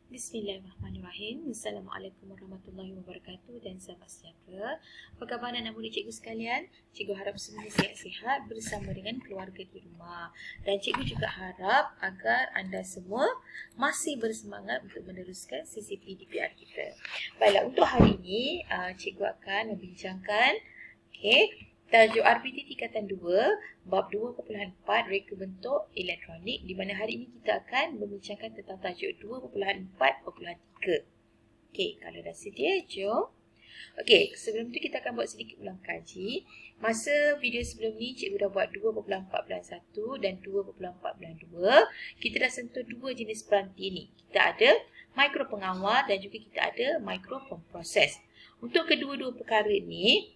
Bismillahirrahmanirrahim. Assalamualaikum warahmatullahi wabarakatuh dan sahabat sejahtera. Apa khabar anak murid cikgu sekalian? Cikgu harap semua sihat-sihat bersama dengan keluarga di rumah. Dan cikgu juga harap agar anda semua masih bersemangat untuk meneruskan sesi PDPR kita. Baiklah, untuk hari ini cikgu akan membincangkan tajuk RPT tingkatan 2 bab 2.4 reka bentuk elektronik, di mana hari ini kita akan membincangkan tentang tajuk 2.4.3. Kalau dah sedia, jom. Sebelum tu kita akan buat sedikit ulang kaji. Masa video sebelum ni cikgu dah buat 2.4.1 dan 2.4.2. Kita dah sentuh dua jenis peranti ni. Kita ada mikro pengawal dan juga kita ada mikro pemproses. Untuk kedua-dua perkara ni,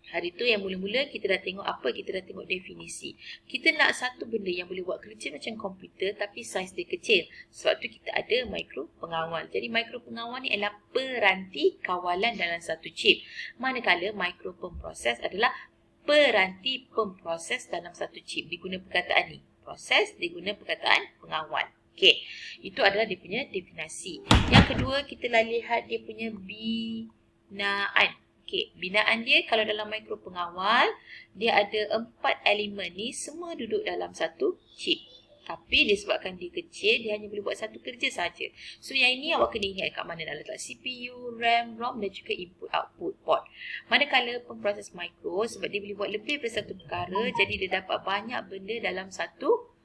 hari tu yang mula-mula kita dah tengok apa? Kita dah tengok definisi. Kita nak satu benda yang boleh buat kerja macam komputer tapi saiz dia kecil. Sebab tu kita ada mikro pengawal. Jadi mikro pengawal ni adalah peranti kawalan dalam satu chip. Manakala mikro pemproses adalah peranti pemproses dalam satu chip. Diguna perkataan ni. Proses diguna perkataan pengawal. Itu adalah dia punya definisi. Yang kedua, kita lah lihat dia punya binaan. Binaan dia kalau dalam mikro pengawal, dia ada 4 elemen ni semua duduk dalam satu chip. Tapi disebabkan dia kecil, dia hanya boleh buat satu kerja saja. So yang ini awak kena ingat kat mana nak letak CPU, RAM, ROM dan juga input output port. Manakala pemproses mikro, sebab dia boleh buat lebih daripada satu perkara, jadi dia dapat banyak benda dalam satu,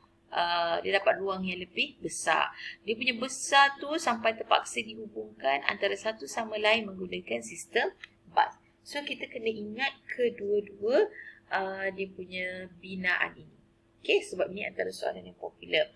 dia dapat ruang yang lebih besar. Dia punya besar tu sampai terpaksa dihubungkan antara satu sama lain menggunakan sistem bus. So kita kena ingat kedua-dua dia punya binaan ini. Sebab ni antara soalan yang popular.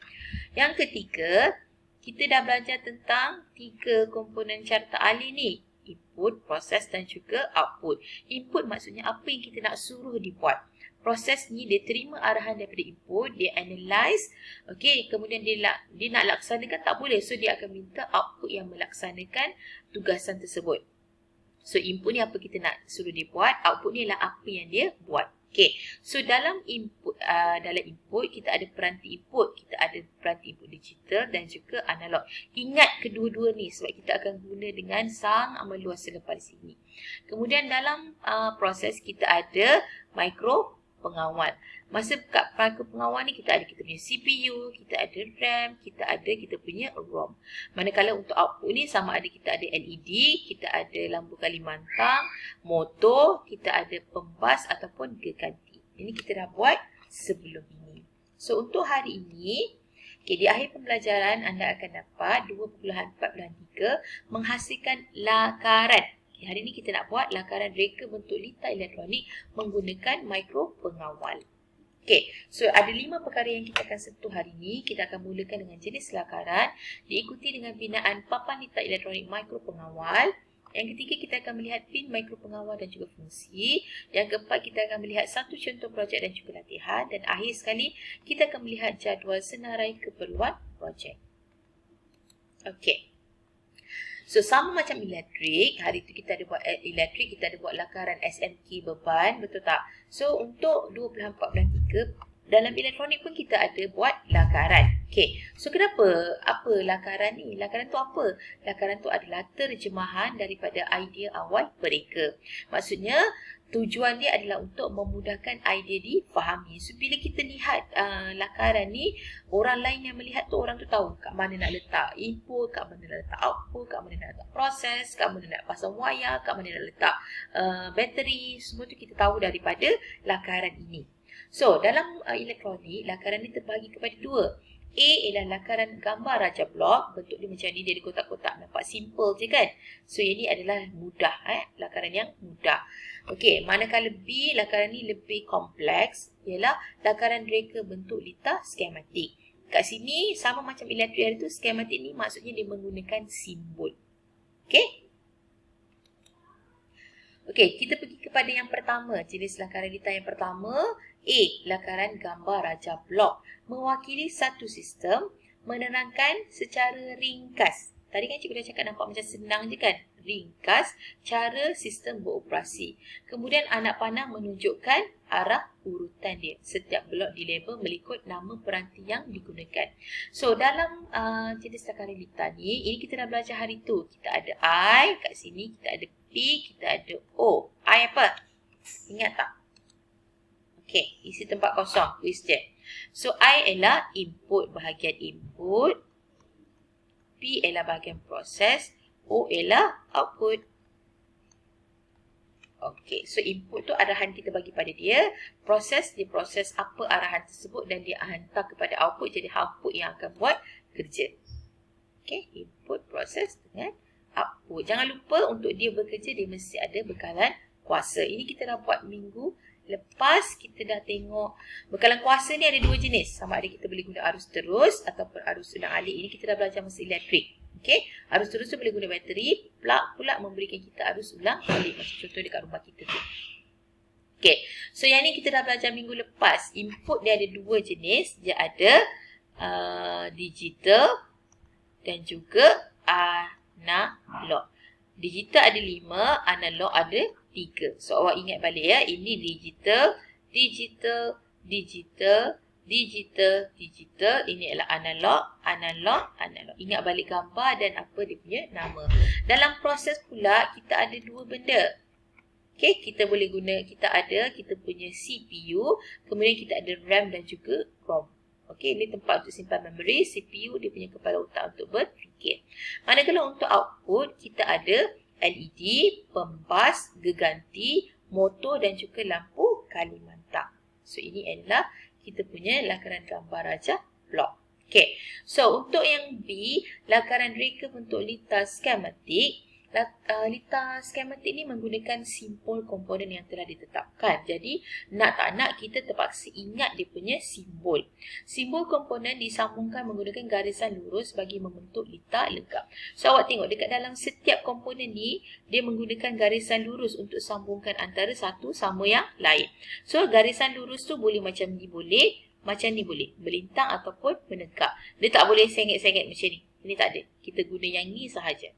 Yang ketiga, kita dah belajar tentang 3 komponen carta ahli ni. Input, proses dan juga output. Input maksudnya apa yang kita nak suruh dibuat. Proses ni dia terima arahan daripada input, dia analyze, kemudian dia nak laksanakan, tak boleh. So dia akan minta output yang melaksanakan tugasan tersebut. So input ni apa kita nak suruh dia buat, output ni adalah apa yang dia buat. So dalam input kita ada peranti input, kita ada peranti input digital dan juga analog. Ingat kedua-dua ni sebab kita akan guna dengan sangat amat luas selepas sini. Kemudian dalam proses kita ada mikro pengawal. Masa kat mikro pengawal ni kita punya CPU, kita ada RAM, kita punya ROM. Manakala untuk output ni sama ada kita ada LED, kita ada lampu Kalimantan, motor, kita ada pembas ataupun geganti. Ini kita dah buat sebelum ini. So untuk hari ini, di akhir pembelajaran anda akan dapat 2.4.3 menghasilkan lakaran. Hari ini kita nak buat lakaran reka bentuk litar elektronik menggunakan mikro pengawal. So ada 5 perkara yang kita akan sentuh hari ini. Kita akan mulakan dengan jenis lakaran, diikuti dengan binaan papan litar elektronik mikro pengawal. Yang ketiga, kita akan melihat pin mikro pengawal dan juga fungsi. Yang keempat, kita akan melihat satu contoh projek dan juga latihan. Dan akhir sekali, kita akan melihat jadual senarai keperluan projek. So sama macam elektrik, hari tu kita ada buat elektrik, kita ada buat lakaran SMK beban, betul tak? So untuk 2.4.3 dalam elektronik pun kita ada buat lakaran. So kenapa? Apa lakaran ni? Lakaran tu apa? Lakaran tu adalah terjemahan daripada idea awal mereka. Maksudnya tujuan dia adalah untuk memudahkan idea difahami. So bila kita lihat lakaran ni, orang lain yang melihat tu, orang tu tahu kat mana nak letak input, kat mana nak letak output, kat mana nak letak proses, kat mana nak pasang wayar, kat mana nak letak bateri. Semua tu kita tahu daripada lakaran ini. So dalam elektronik, lakaran ni terbagi kepada 2. A ialah lakaran gambar raja blok. Bentuk dia macam ni, dia ada kotak-kotak, nampak simple je kan. So yang ni adalah mudah, lakaran yang mudah. Manakala B, lakaran ni lebih kompleks, ialah lakaran reka bentuk litar skematik. Kat sini sama macam elektrik hari tu, skematik ni maksudnya dia menggunakan simbol. Kita pergi kepada yang pertama, jenis lakaran litar yang pertama. A, lakaran gambar raja blok, mewakili satu sistem, menerangkan secara ringkas Tadi kan cikgu dah cakap nampak macam senang je kan? Ringkas cara sistem beroperasi. Kemudian anak panah menunjukkan arah urutan dia. Setiap blok dilabel mengikut nama peranti yang digunakan. So, dalam jenis lakaran lita ni, ini kita dah belajar hari tu. Kita ada I, kat sini kita ada P, kita ada O. I apa? Ingat tak? Okey, isi tempat kosong. Question. So, I ialah input, bahagian input. P ialah bahagian proses. O ialah output. Okey, so input tu arahan kita bagi pada dia. Proses, dia proses apa arahan tersebut dan dia hantar kepada output. Jadi output yang akan buat kerja. Okey, input, proses dengan output. Jangan lupa untuk dia bekerja, dia mesti ada bekalan kuasa. Ini kita dah buat minggu lepas. Kita dah tengok bekalan kuasa ni ada dua jenis. Sama ada kita boleh guna arus terus ataupun arus ulang alik. Ini kita dah belajar mesin elektrik. Okey, arus terus tu boleh guna bateri. Plug pula memberikan kita arus ulang alik. Macam contoh dekat rumah kita tu. Okey, so yang ni kita dah belajar minggu lepas. Input dia ada dua jenis. Dia ada digital dan juga analog. Digital ada 5, analog ada 3. So, awak ingat balik ya. Ini digital, digital, digital, digital, digital. Ini adalah analog, analog, analog. Ingat balik gambar dan apa dia punya nama. Dalam proses pula, kita ada dua benda. Okay, kita boleh guna, kita punya CPU. Kemudian kita ada RAM dan juga ROM. Okey, ini tempat untuk simpan memori. CPU dia punya kepala otak untuk berfikir. Manakala untuk output, kita ada LED, pembas, geganti, motor dan juga lampu Kalimantan. So, ini adalah kita punya lakaran gambar raja blok. Okey, so untuk yang B, lakaran reka bentuk lita skematik. Lita skematik ni menggunakan simbol komponen yang telah ditetapkan. Jadi, nak tak nak kita terpaksa ingat dia punya simbol. Simbol komponen disambungkan menggunakan garisan lurus bagi membentuk lita lengkap. So, awak tengok dekat dalam setiap komponen ni, dia menggunakan garisan lurus untuk sambungkan antara satu sama yang lain. So, garisan lurus tu boleh macam ni boleh, macam ni boleh. Melintang ataupun menegak. Dia tak boleh sengit-sengit macam ni. Ini tak ada. Kita guna yang ni sahaja.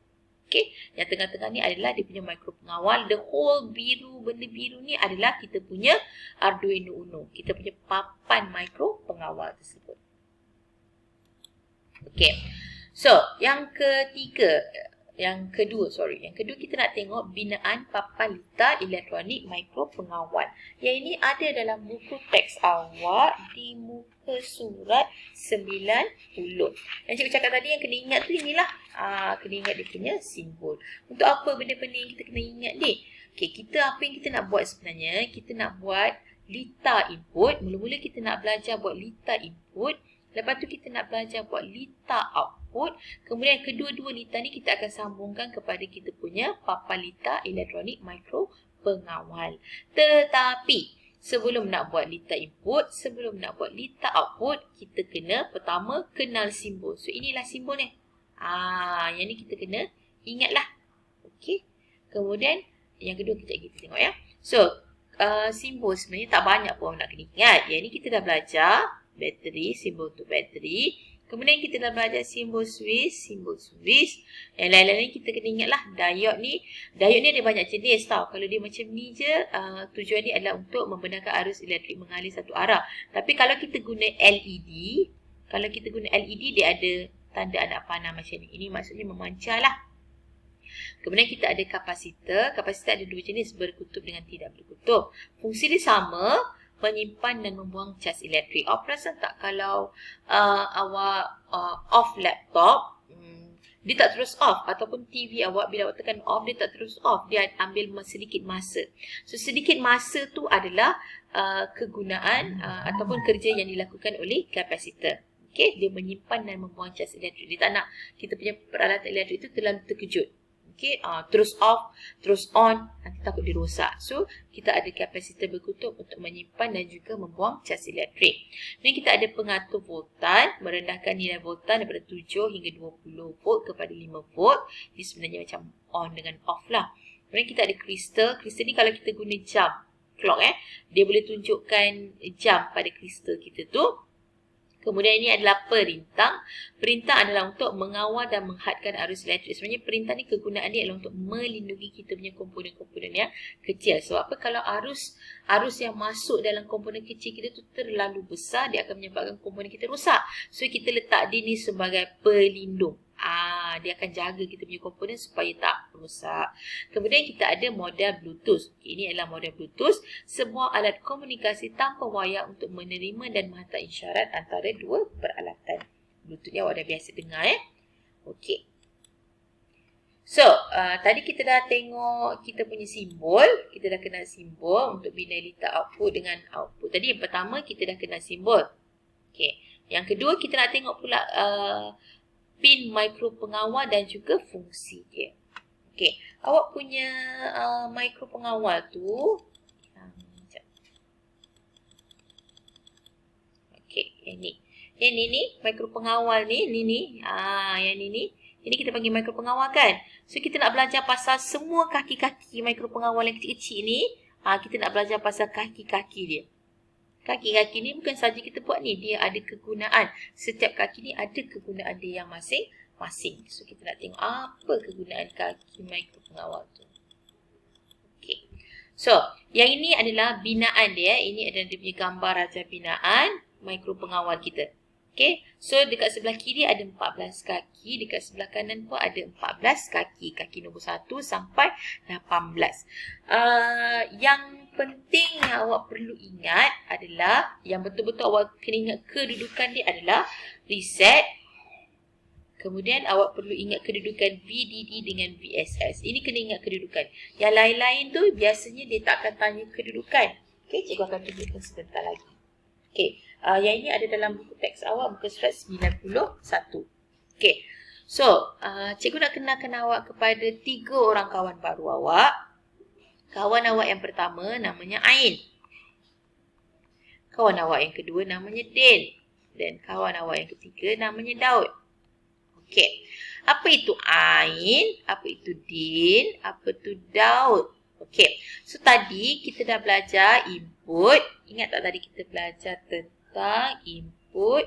Okey, yang tengah-tengah ni adalah dia punya mikro pengawal. The whole biru, benda biru ni adalah kita punya Arduino Uno. Kita punya papan mikro pengawal tersebut. Okey. So, yang kedua kita nak tengok binaan papan lita elektronik mikro pengawal. Yang ini ada dalam buku teks awak di muka surat 90. Yang cikgu cakap tadi yang kena ingat tu inilah. Kena ingat dia punya simbol. Untuk apa benda-benda yang kita kena ingat ni? Okey, apa yang kita nak buat sebenarnya? Kita nak buat lita input. Mula-mula kita nak belajar buat lita input. Lepas tu kita nak belajar buat lita output. Kemudian kedua-dua lita ni kita akan sambungkan kepada kita punya papan lita elektronik mikro pengawal. Tetapi sebelum nak buat lita input, sebelum nak buat lita output, kita kena pertama kenal simbol. So inilah simbol ni. Yang ni kita kena ingatlah. Okey. Kemudian yang kedua kita tengok ya. So simbol sebenarnya tak banyak pun nak kena ingat. Yang ni kita dah belajar bateri, simbol untuk bateri. Kemudian kita dah belajar simbol switch. Yang lain-lain kita kena ingatlah. Diod ni ada banyak jenis tau. Kalau dia macam ni je, tujuan dia adalah untuk membenarkan arus elektrik mengalir satu arah. Tapi kalau kita guna LED, dia ada tanda anak panah macam ni. Ini maksudnya memancar lah. Kemudian kita ada kapasitor. Kapasitor ada dua jenis, berkutub dengan tidak berkutub. Fungsi dia sama, menyimpan dan membuang cas elektrik. Awak perasan tak kalau awak off laptop, dia tak terus off. Ataupun TV awak bila awak tekan off, dia tak terus off. Dia ambil sedikit masa. So sedikit masa tu adalah kegunaan ataupun kerja yang dilakukan oleh kapasitor. Okay, dia menyimpan dan membuang cas elektrik. Dia tak nak kita punya peralatan elektrik itu terlalu terkejut. Okay, terus off, terus on, nanti takut dia rosak. So, kita ada kapasitor berkutub untuk menyimpan dan juga membuang cas elektrik. Dan kita ada pengatur voltan, merendahkan nilai voltan daripada 7 hingga 20 volt kepada 5 volt. Ini sebenarnya macam on dengan off lah. Kemudian kita ada kristal. Kristal ni kalau kita guna jam, clock dia boleh tunjukkan jam pada kristal kita tu. Kemudian ini adalah perintah. Perintah adalah untuk mengawal dan menghadkan arus elektrik. Sebenarnya perintah ni kegunaan dia adalah untuk melindungi kita punya komponen-komponen yang kecil. Sebab apa? Kalau arus yang masuk dalam komponen kecil kita tu terlalu besar, dia akan menyebabkan komponen kita rosak. So kita letak dia ni sebagai pelindung. Dia akan jaga kita punya komponen supaya tak rosak. Kemudian kita ada model Bluetooth. Ini adalah model Bluetooth, sebuah alat komunikasi tanpa wayar untuk menerima dan menghantar isyarat antara dua peralatan. Bluetooth ni awak dah biasa dengar Okey. So, tadi kita dah tengok kita punya simbol. Kita dah kenal simbol untuk binarita output dengan output. Tadi yang pertama kita dah kenal simbol. Okey. Yang kedua kita nak tengok pula pin mikro pengawal dan juga fungsi dia. Okey, awak punya mikro pengawal tu okey, yang ni. Yang ni mikro pengawal ni, yang ni. Ini kita panggil mikro pengawal kan? So kita nak belajar pasal semua kaki-kaki mikro pengawal yang kecil-kecil ni, kita nak belajar pasal kaki-kaki dia. Kaki-kaki ni bukan saja kita buat ni, dia ada kegunaan. Setiap kaki ni ada kegunaan dia yang masing-masing. So kita nak tengok apa kegunaan kaki mikro pengawal tu. Okey. So, yang ini adalah binaan dia. Ini adalah dia punya gambar raja binaan mikro pengawal kita. Okey. So dekat sebelah kiri ada 14 kaki, dekat sebelah kanan pun ada 14 kaki. Kaki nombor 1 sampai 18. Yang penting yang awak perlu ingat adalah, yang betul-betul awak kena ingat kedudukan dia adalah reset. Kemudian awak perlu ingat kedudukan VDD dengan VSS. Ini kena ingat kedudukan. Yang lain-lain tu biasanya dia tak akan tanya kedudukan. Okey, cikgu akan tunjukkan sebentar lagi. Okey, yang ini ada dalam buku teks awak, muka surat 91. Okey, so cikgu nak kenalkan awak kepada 3 orang kawan baru awak. Kawan awak yang pertama namanya Ain. Kawan awak yang kedua namanya Din. Dan kawan awak yang ketiga namanya Daud. Okey. Apa itu Ain? Apa itu Din? Apa itu Daud? Okey. So tadi kita dah belajar input. Ingat tak tadi kita belajar tentang input,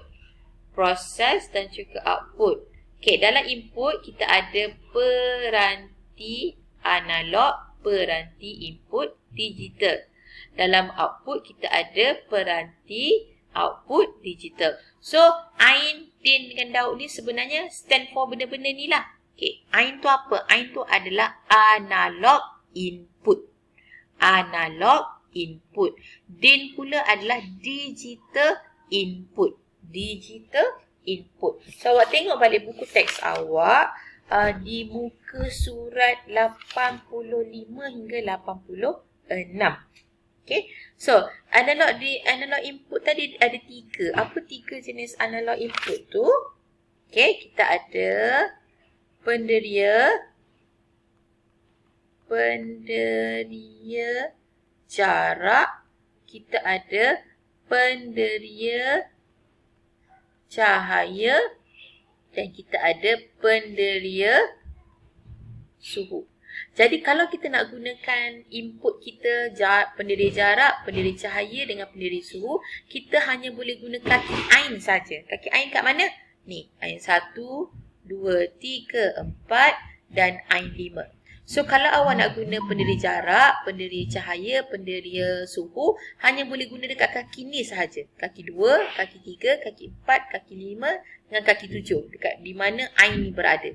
proses dan juga output. Okey, dalam input kita ada peranti analog, peranti input digital. Dalam output kita ada peranti output digital. So, Ain, Din dengan Daud ni sebenarnya stand for benda-benda ni lah. Okay. Ain tu apa? Ain tu adalah analog input. Analog input. Din pula adalah digital input. Digital input. So, awak tengok balik buku teks awak. Di muka surat 85 hingga 86. Okay. So, analog input tadi ada 3. Apa 3 jenis analog input tu? Okay, kita ada penderia jarak. Kita ada penderia cahaya. Dan kita ada penderia suhu. Jadi kalau kita nak gunakan input kita penderia jarak, penderia cahaya dengan penderia suhu, kita hanya boleh guna kaki Ain saja. Kaki Ain kat mana? Ni, Ain 1, 2, 3, 4 dan Ain 5. So kalau awak nak guna penderia jarak, penderia cahaya, penderia suhu, hanya boleh guna dekat kaki ni sahaja. Kaki 2, kaki 3, kaki 4, kaki 5 dengan kaki 7. Dekat di mana Ain ni berada.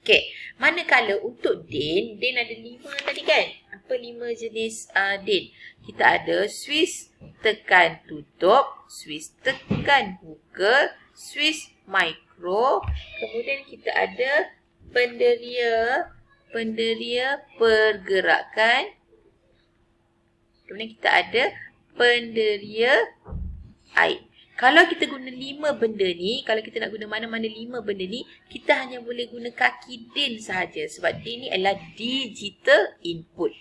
Okey, manakala untuk Din ada 5 tadi kan? Apa 5 jenis Din? Kita ada switch tekan tutup, switch tekan buka, switch mikro, kemudian kita ada penderia pergerakan, kemudian kita ada penderia air. Kalau kita guna 5 benda ni, kalau kita nak guna mana-mana 5 benda ni, kita hanya boleh guna kaki Din sahaja. Sebab Din ni adalah digital input.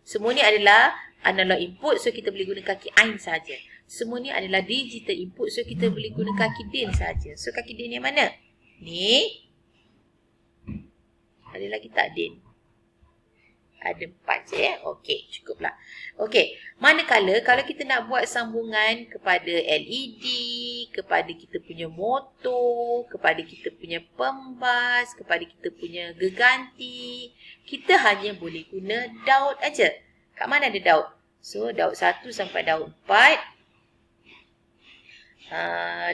Semua ni adalah analog input, so kita boleh guna kaki Ain sahaja. Semua ni adalah digital input, so kita boleh guna kaki Din sahaja. So kaki Din yang mana? Ni. Ada lagi tak Din? Ada 4 je ya. Okey, cukuplah. Okey, manakala kalau kita nak buat sambungan kepada LED, kepada kita punya motor, kepada kita punya pembas, kepada kita punya geganti, kita hanya boleh guna daud aja. Kat mana ada daud? So, daud 1 sampai daud 4.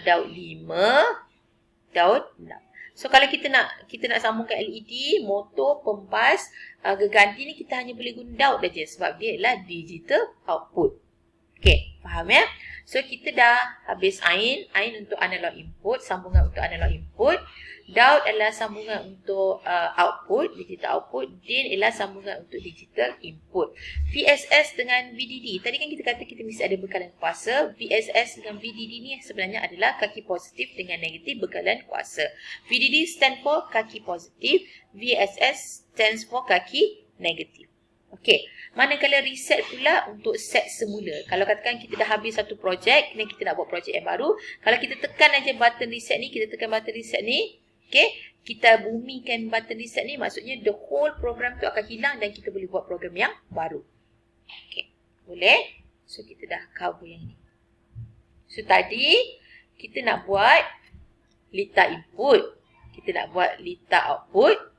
Daud 5, daud 6. So kalau kita nak sambungkan LED, motor, pembas, geganti ni kita hanya boleh guna daud saja sebab dia adalah digital output. Okey, faham ya? So kita dah habis AIN untuk analog input, sambungan untuk analog input. Daud adalah sambungan untuk output, digital output. DIN adalah sambungan untuk digital input. VSS dengan VDD. Tadi kan kita kata kita mesti ada bekalan kuasa. VSS dengan VDD ni sebenarnya adalah kaki positif dengan negatif bekalan kuasa. VDD stand for kaki positif. VSS stands for kaki negatif. Okey, manakala reset pula untuk set semula. Kalau katakan kita dah habis satu projek dan kita nak buat projek yang baru, kalau kita tekan aja button reset ni, okey, kita bumikan button reset ni, maksudnya the whole program tu akan hilang dan kita boleh buat program yang baru. Okey, boleh? So kita dah cover yang ni. So tadi kita nak buat lita input, kita nak buat lita output.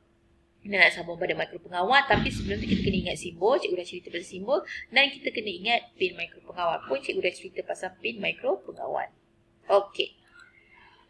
Kita nak sambung pada mikropengawal, tapi sebelum tu kita kena ingat simbol. Cikgu dah cerita pasal simbol. Dan kita kena ingat pin mikropengawal pun. Cikgu dah cerita pasal pin mikropengawal. Okey.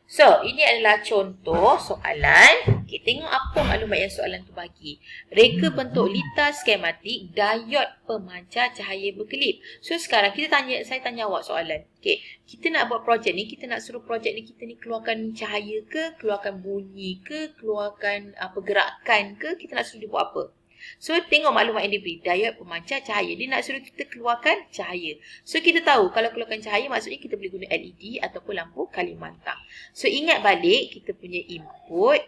So, ini adalah contoh soalan. Okey, tengok apa maklumat yang soalan tu bagi. Reka bentuk lita skematik diod pemancar cahaya berkelip. So, sekarang saya tanya awak soalan. Okey, kita nak buat projek ni, kita nak suruh projek ni kita ni keluarkan cahaya ke, keluarkan bunyi ke, keluarkan pergerakan ke, kita nak suruh dia buat apa? So, tengok maklumat yang dia beri. Diod pemancar cahaya. Dia nak suruh kita keluarkan cahaya. So, kita tahu kalau keluarkan cahaya maksudnya kita boleh guna LED ataupun lampu Kalimantan. So, ingat balik kita punya input.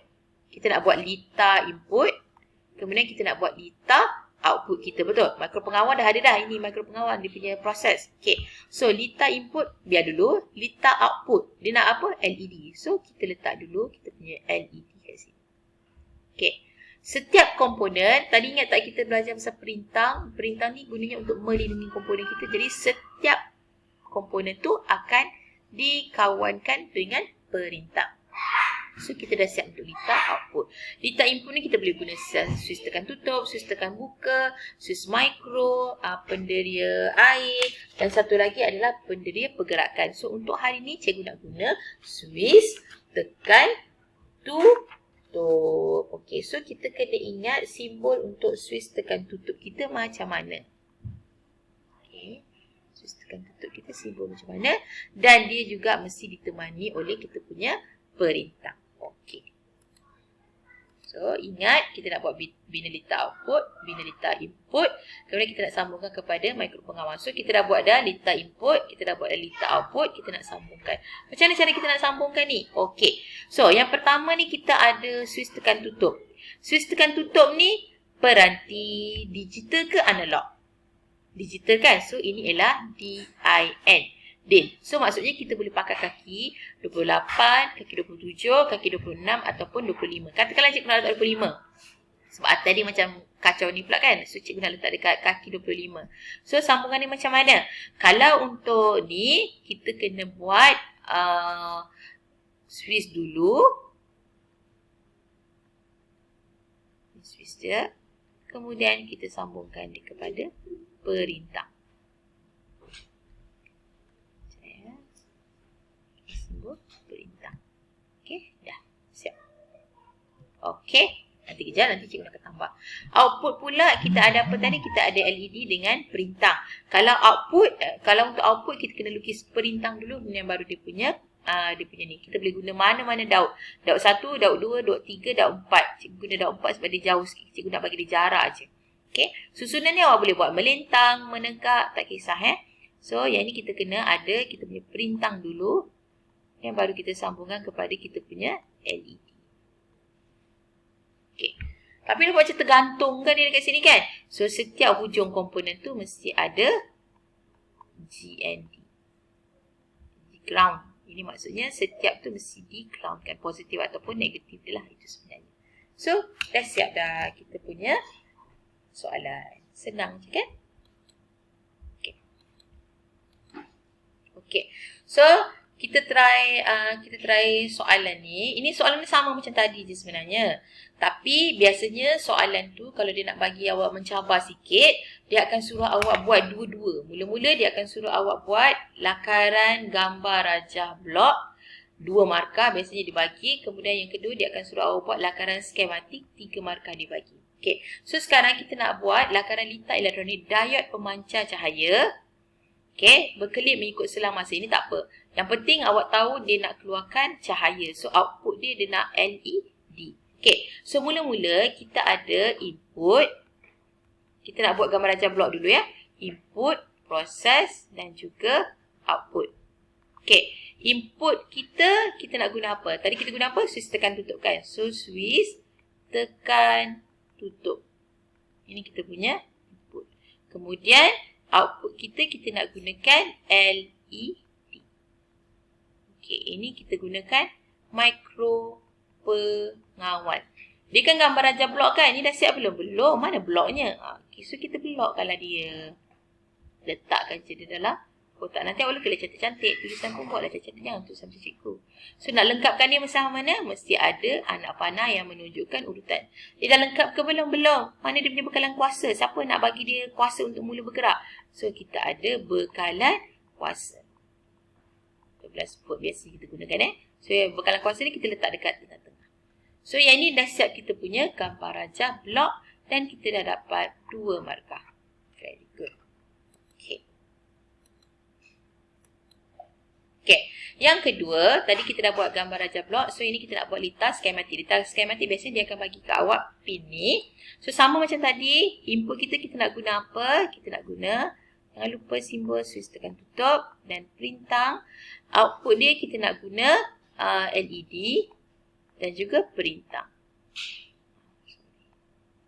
Kita nak buat lita input. Kemudian kita nak buat lita output kita. Betul? Mikropengawal dah ada dah. Ini mikropengawal dia punya proses. Okay. So, lita input biar dulu. Lita output. Dia nak apa? LED. So, kita letak dulu kita punya LED kat sini. Okay. Setiap komponen, tadi ingat tak kita belajar pasal perintang? Perintang ni gunanya untuk melindungi komponen kita. Jadi setiap komponen tu akan dikawankan dengan perintah. So kita dah siap untuk lita output. Lita input ni kita boleh guna switch tekan tutup, switch tekan buka, switch mikro, penderia air, dan satu lagi adalah penderia pergerakan. So untuk hari ni cikgu nak guna switch tekan tutup. Okey, so kita kena ingat simbol untuk switch tekan tutup kita macam mana. Okey, switch tekan tutup kita simbol macam mana, dan dia juga mesti ditemani oleh kita punya perintah. Okey. So, ingat kita nak buat bina lita output, bina lita input, kemudian kita nak sambungkan kepada mikropengawal. So, kita dah buat dah lita input, kita dah buat dah lita output, kita nak sambungkan. Macam mana cara kita nak sambungkan ni? Okey. So, yang pertama ni kita ada switch tekan tutup. Switch tekan tutup ni peranti digital ke analog? Digital kan? So, ini ialah DIN. So, maksudnya kita boleh pakai kaki 28, kaki 27, kaki 26 ataupun 25. Katakanlah cikgu nak letak 25. Sebab tadi macam kacau ni pula kan. So, cikgu nak letak dekat kaki 25. So, sambungan ni macam mana? Kalau untuk ni, kita kena buat switch dulu. Switch dia. Kemudian kita sambungkan dia kepada perintah. Perintah. Okey, dah. Siap. Okey. Nanti kejap, nanti cikgu akan tambah. Output pula kita ada apa tadi? Kita ada LED dengan perintah. Kalau untuk output kita kena lukis perintah dulu, kemudian baru dia punya ni. Kita boleh guna mana-mana daud. Daud 1, daud 2, daud 3, daud 4. Cikgu guna daud 4 sebab dia jauh sikit. Cikgu nak bagi dia jarak aje. Okey. Susunan ni awak boleh buat melintang, menegak, tak kisah So, yang ni kita kena ada kita punya perintah dulu. Yang baru kita sambungkan kepada kita punya LED. Okey. Tapi dia macam tergantung kan dia dekat sini kan? So, setiap hujung komponen tu mesti ada GND. Ground. Ini maksudnya setiap tu mesti di-groundkan. Positif ataupun negatif dia lah. Itu sebenarnya. So, dah siap dah kita punya soalan. Senang je kan? Okey. Okey. So, kita try soalan ni. Ini soalan ni sama macam tadi je sebenarnya. Tapi biasanya soalan tu kalau dia nak bagi awak mencabar sikit, dia akan suruh awak buat dua-dua. Mula-mula dia akan suruh awak buat lakaran gambar rajah blok 2 markah biasanya dibagi. Kemudian yang kedua dia akan suruh awak buat lakaran skematik 3 markah dibagi. Okey. So sekarang kita nak buat lakaran litar elektronik diod pemancar cahaya. Okey, berkelip mengikut selang masa. Ini tak apa. Yang penting awak tahu dia nak keluarkan cahaya. So output dia nak LED. Okey, so mula-mula kita ada input. Kita nak buat gambar rajah blok dulu ya. Input, proses dan juga output. Okey, input kita nak guna apa? Tadi kita guna apa? Switch tekan tutup kan. So switch tekan tutup. Ini kita punya input. Kemudian output kita nak gunakan LED. Okey, ini kita gunakan micro pengawal. Dia kan gambar rajah blok kan? Ini dah siap belum? Belum. Mana bloknya? Okey, so kita blokkanlah dia. Letakkan je dia dalam kotak. Nanti awak kena cantik-cantik. Tulisan pun buatlah cantik-cantik. Jangan tulisan macam cikgu. So nak lengkapkan dia bersama mana? Mesti ada anak panah yang menunjukkan urutan. Dia dah lengkap ke belum? Belum. Mana dia punya bekalan kuasa? Siapa nak bagi dia kuasa untuk mula bergerak? So kita ada bekalan kuasa. 12 volt biasa kita gunakan So bekalan kuasa ni kita letak dekat tengah-tengah. So yang ni dah siap kita punya gambar rajah blok dan kita dah dapat 2 markah. Very good. Okay. Okay. Yang kedua, tadi kita dah buat gambar rajah blok. So ini kita nak buat litar skematik. Litar skematik biasanya dia akan bagi ke awak pin ni. So sama macam tadi, input kita nak guna apa? Kita nak guna, jangan lupa simbol switch tekan tutup dan perintang. Output dia kita nak guna LED dan juga perintang.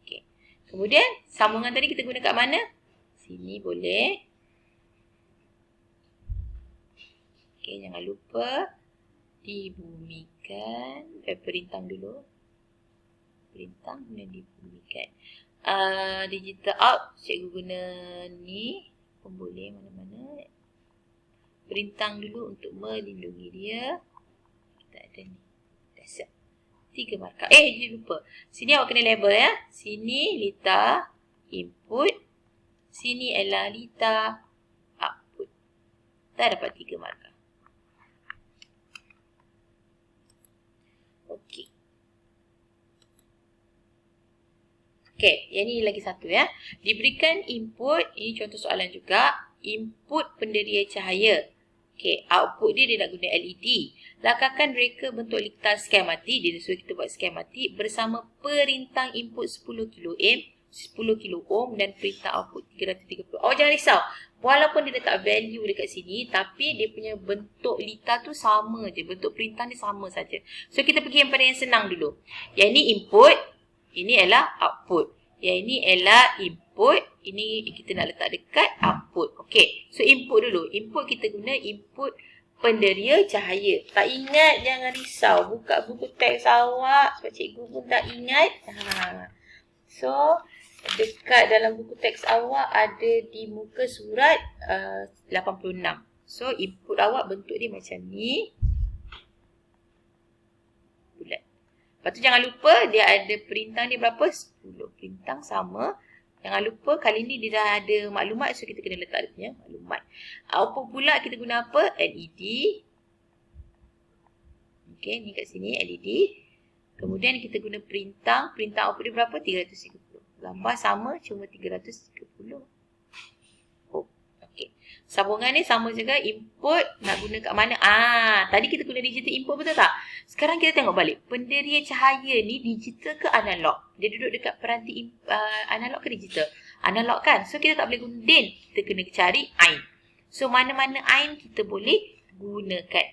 Okay. Kemudian sambungan tadi kita guna kat mana? Sini boleh. Okay, jangan lupa dibumikan. Perintang dulu. Perintang kemudian dibumikan. Digital out, cikgu guna ni pun boleh mana-mana. Perintang dulu untuk melindungi dia. Kita ada ni. Dah siap. 3 markah. Dia lupa. Sini awak kena label ya. Sini litar input. Sini ialah litar output. Dah dapat 3 markah. Okey. Okey, yang ni lagi satu ya. Diberikan input, ini contoh soalan juga. Input penderia cahaya. Okey, output dia nak guna LED. Lakarkan reka bentuk litar skematik. Dia suruh kita buat skematik bersama perintang input 10 kilo ohm dan perintah output 330. Awak jangan risau. Walaupun dia letak value dekat sini, tapi dia punya bentuk litar tu sama je. Bentuk perintah dia sama saja. So kita pergi yang pada yang senang dulu. Yang ini input, ini ialah output. Yang ini ialah input, ini kita nak letak dekat output. Okey, so input dulu. Input kita guna input penderia cahaya. Tak ingat, jangan risau. Buka buku teks awak sebab cikgu pun tak ingat. So, dekat dalam buku teks awak ada di muka surat 86. So, input awak bentuk dia macam ni. Bulat. Lepas tu jangan lupa dia ada perintah dia berapa? 10. Perintah sama. Jangan lupa kali ni dia dah ada maklumat. So kita kena letak dia punya maklumat. Output pula kita guna apa? LED. Okey, ni kat sini LED. Kemudian kita guna perintah. Perintah output dia berapa? 330. Gambar sama cuma 330. Okey. Sambungan ni sama juga. Input nak guna kat mana? Tadi kita guna digital input betul tak? Sekarang kita tengok balik. Penderia cahaya ni digital ke analog? Dia duduk dekat peranti analog ke digital? Analog kan? So kita tak boleh guna DIN. Kita kena cari AIN. So mana-mana AIN kita boleh gunakan.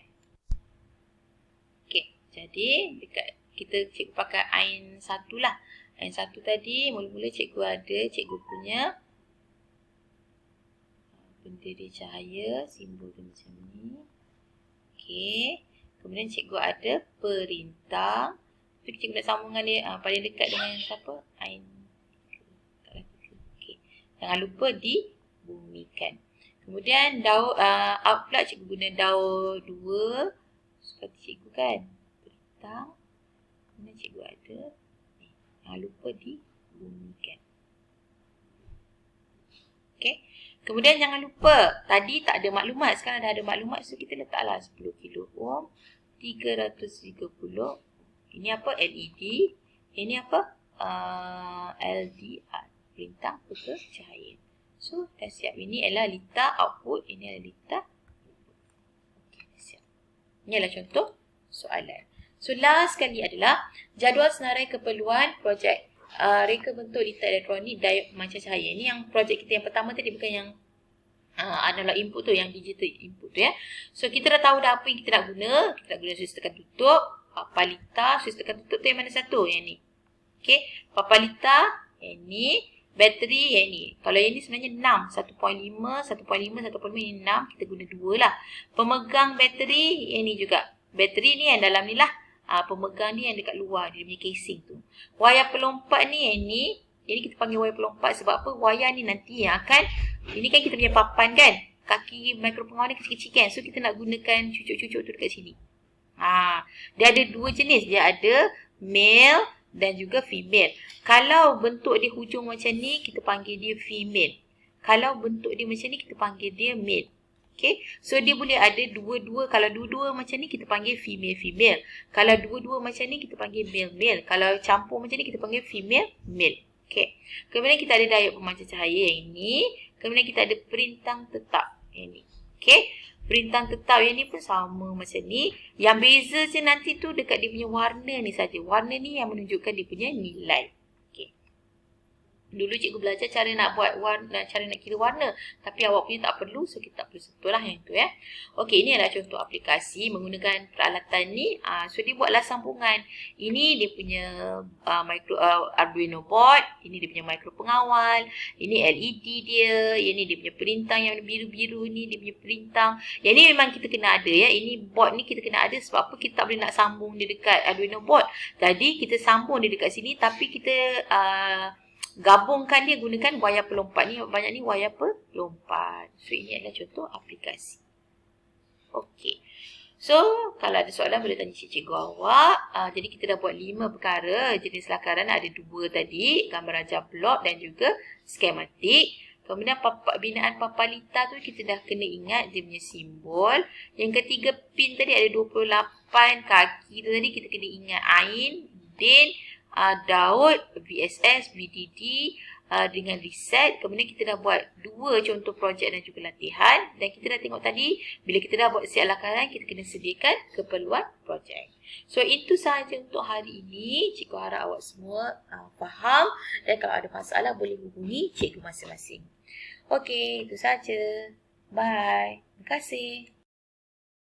Okey. Jadi dekat kita cikgu pakai AIN 1 lah. AIN 1 tadi mula-mula cikgu ada. Cikgu punya penderia cahaya. Simbol dia macam ni. Okey. Kemudian cikgu ada perintah. Tapi cikgu nak sambungan dia paling dekat dengan siapa? AIN. Jangan lupa dibumikan. Kemudian daur out pula cikgu guna daur 2 seperti cikgu kan. Bentang. Mana cikgu ada. Jangan lupa dibumikan. Okey. Kemudian jangan lupa, tadi tak ada maklumat, sekarang dah ada maklumat, so kita letaklah 10 kilo ohm, 330. Ini apa? LED. Ini apa? LDR, perintah peka cahaya. So, dah siap. Ini adalah litar output, ini adalah litar input. Okey, dah siap. Ini adalah contoh soalan. So, last sekali adalah jadual senarai keperluan projek reka bentuk litar elektronik diod pemancar cahaya. Ini yang projek kita yang pertama tadi, bukan yang analog input tu, yang digital input tu ya. So kita dah tahu dah apa yang kita nak guna. Kita nak guna switch tekan tutup, papalita, switch tekan tutup tu yang mana satu? Yang ni. Okey, papalita yang ni, bateri yang ni. Kalau yang ni sebenarnya 6, 1.5, 1.5 ini 6, kita guna 2 lah. Pemegang bateri yang ni juga. Bateri ni yang dalam ni lah. Pemegang ni yang dekat luar, dia punya casing tu. Wayar pelompat ni yang ni. Jadi kita panggil wayar pelompat sebab apa? Wayar ni nanti yang akan, ini kan kita punya papan kan. Kaki mikropengawal ni kecil-kecil kan. So kita nak gunakan cucuk-cucuk tu dekat sini. Dia ada 2 jenis. Dia ada male dan juga female. Kalau bentuk dia hujung macam ni, kita panggil dia female. Kalau bentuk dia macam ni, kita panggil dia male. Okay. So dia boleh ada dua-dua. Kalau dua-dua macam ni, kita panggil female-female. Kalau dua-dua macam ni, kita panggil male-male. Kalau campur macam ni, kita panggil female-male. Okay. Kemudian kita ada diod pemancar cahaya yang ini. Kemudian kita ada perintang tetap yang ini. Okay. Perintang tetap yang ni pun sama macam ni. Yang beza je nanti tu dekat dia punya warna ni saja. Warna ni yang menunjukkan dia punya nilai. Okay. Dulu cikgu belajar cara nak buat warna, cara nak kira warna. Tapi awak punya tak perlu, so kita tak perlu sentuh lah yang tu ya. Okey, ini adalah contoh aplikasi menggunakan peralatan ni. So dia buatlah sambungan. Ini dia punya Arduino board, ini dia punya mikro pengawal, ini LED dia, ini dia punya perintang yang biru-biru ni, dia punya perintang. Yang ni memang kita kena ada ya. Ini board ni kita kena ada sebab apa? Kita tak boleh nak sambung dia dekat Arduino board. Jadi kita sambung dia dekat sini, tapi kita gabungkan dia gunakan wayar pelompat ni. Banyak ni wayar pelompat. So ini adalah contoh aplikasi. Okey. So kalau ada soalan boleh tanya cikgu awak. Jadi kita dah buat 5 perkara. Jenis lakaran ada 2 tadi. Gambar rajah blok dan juga skematik. Kemudian binaan papalita tu kita dah kena ingat dia punya simbol. Yang ketiga pin tadi ada 28 kaki tu tadi kita kena ingat ain, din, daud, VSS, VDD dengan reset. Kemudian kita dah buat 2 contoh projek dan juga latihan. Dan kita dah tengok tadi, bila kita dah buat siap lakaran, kita kena sediakan keperluan projek. So itu sahaja untuk hari ini. Cikgu harap awak semua faham. Dan kalau ada masalah boleh hubungi cikgu masing-masing. Okey, itu sahaja. Bye. Terima kasih.